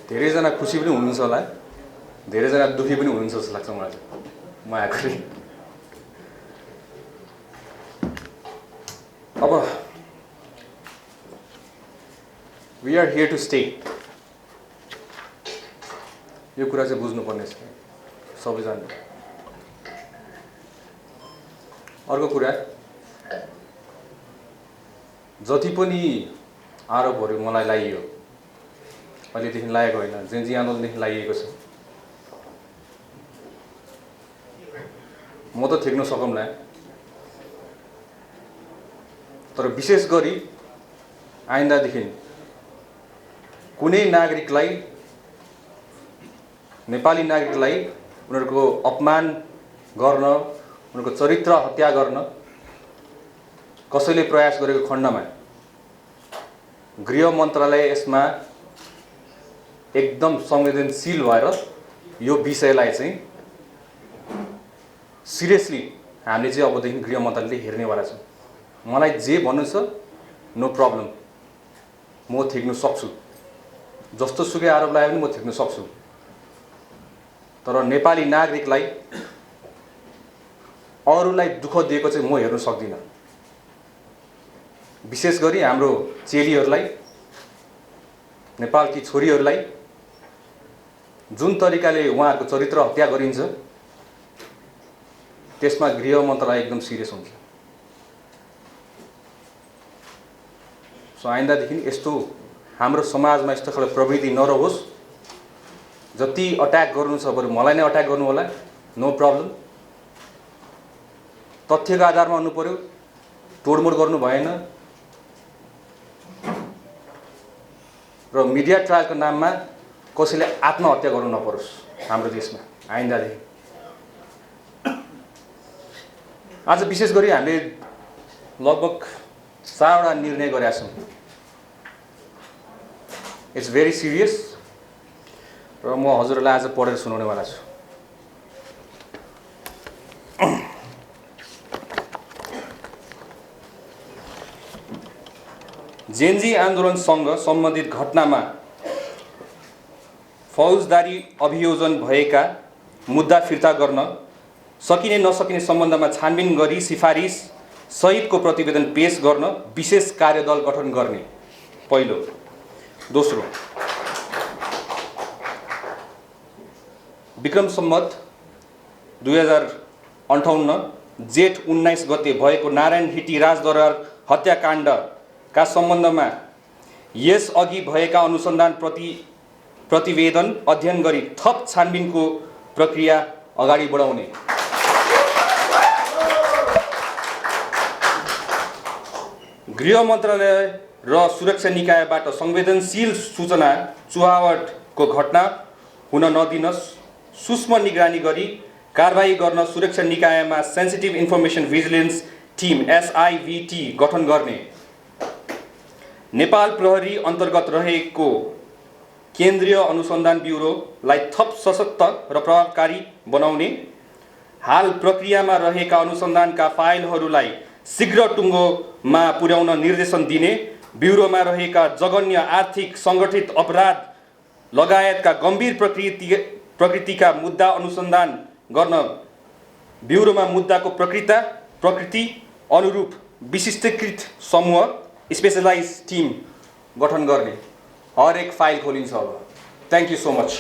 धेरैजना खुसी पनि हुनुहुन्छ होला, धेरैजना दुखी पनि हुनुहुन्छ जस्तो लाग्छ मलाई चाहिँ म आएकोले। अब we are here to stay, यो कुरा चाहिँ बुझ्नुपर्ने छ सबैजना। अर्को कुरा, जति पनि आरोपहरू मलाई लागियो, अहिलेदेखि लागेको होइन, जेन्जी आन्दोलनदेखि लागिएको छ, म त ठेक्न सकौँला, तर विशेष गरी आइन्दादेखि कुनै नागरिकलाई, नेपाली नागरिकलाई उनीहरूको अपमान गर्न, उनीहरूको चरित्र हत्या गर्न कसैले प्रयास गरेको खण्डमा गृह मन्त्रालय यसमा एकदम संवेदनशील भएर यो विषयलाई चाहिँ सिरियसली हामीले चाहिँ अबदेखि गृह मन्त्रालयले हेर्नेवाला छौँ। मलाई जे भन्नु छ नो प्रब्लम, म ठेक्न सक्छु, जस्तो सुकै आरोप लगाए पनि म ठेक्न सक्छु, तर नेपाली नागरिकलाई, अरूलाई दुःख दिएको चाहिँ म हेर्न सक्दिनँ। विशेष गरी हाम्रो चेलीहरूलाई, नेपालकी छोरीहरूलाई जुन तरिकाले उहाँहरूको चरित्र हत्या गरिन्छ त्यसमा गृह मन्त्रालय एकदम सिरियस हुन्छ। सो आइन्दादेखि यस्तो हाम्रो समाजमा यस्तो खालको प्रवृत्ति नरहोस्। जति अट्याक गर्नु छ बरु मलाई नै अट्याक गर्नु होला, नो प्रब्लम। तथ्यको आधारमा हुनु पर्यो, तोडमोड गर्नु भएन। र मिडिया ट्रायलको नाममा कसैले आत्महत्या गर्नु नपरोस् हाम्रो देशमा आइन्दादेखि। आज विशेष गरी हामीले लगभग 4वटा निर्णय गरेका छौँ। इट्स भेरी सिरियस र म हजुरलाई आज पढेर सुनाउनेवाला छु। जेन्जी आन्दोलनसँग सम्बन्धित घटनामा फौजदारी अभियोजन भएका मुद्दा फिर्ता गर्न सकिने नसकिने सम्बन्धमा छानबिन गरी सिफारिस सहितको प्रतिवेदन पेश गर्न विशेष कार्यदल गठन गर्ने पहिलो। दोस्रो, विक्रम सम्वत 2058 जेठ 19 गते भएको नारायण हिटी राजदरबार हत्याकाण्डका सम्बन्धमा यस अघि भएका अनुसन्धान प्रतिवेदन अध्ययन गरी थप छानबिनको प्रक्रिया अगाडि बढाउने। गृह मन्त्रालय र सुरक्षा निकायबाट संवेदनशील सूचना चुहावटको घटना हुन नदिन सूक्ष्म निगरानी गरी कारबाही गर्न सुरक्षा निकायमा sensitive information vigilance team SIVT गठन गर्ने। नेपाल प्रहरी अन्तर्गत रहेको केन्द्रीय अनुसन्धान ब्युरोलाई थप सशक्त र प्रभावकारी बनाउने। हाल प्रक्रियामा रहेका अनुसन्धानका फाइलहरूलाई शीघ्र टुङ्गोमा पुर्याउन निर्देशन दिने। ब्युरोमा रहेका जघन्य आर्थिक सङ्गठित अपराध लगायतका गम्भीर प्रकृतिका मुद्दा अनुसन्धान गर्न ब्युरोमा मुद्दाको प्रकृति अनुरूप विशिष्टीकृत समूह स्पेशलाइज टिम गठन गर्ने। हरेक फाइल खोलिन्छ अब। Thank you so much.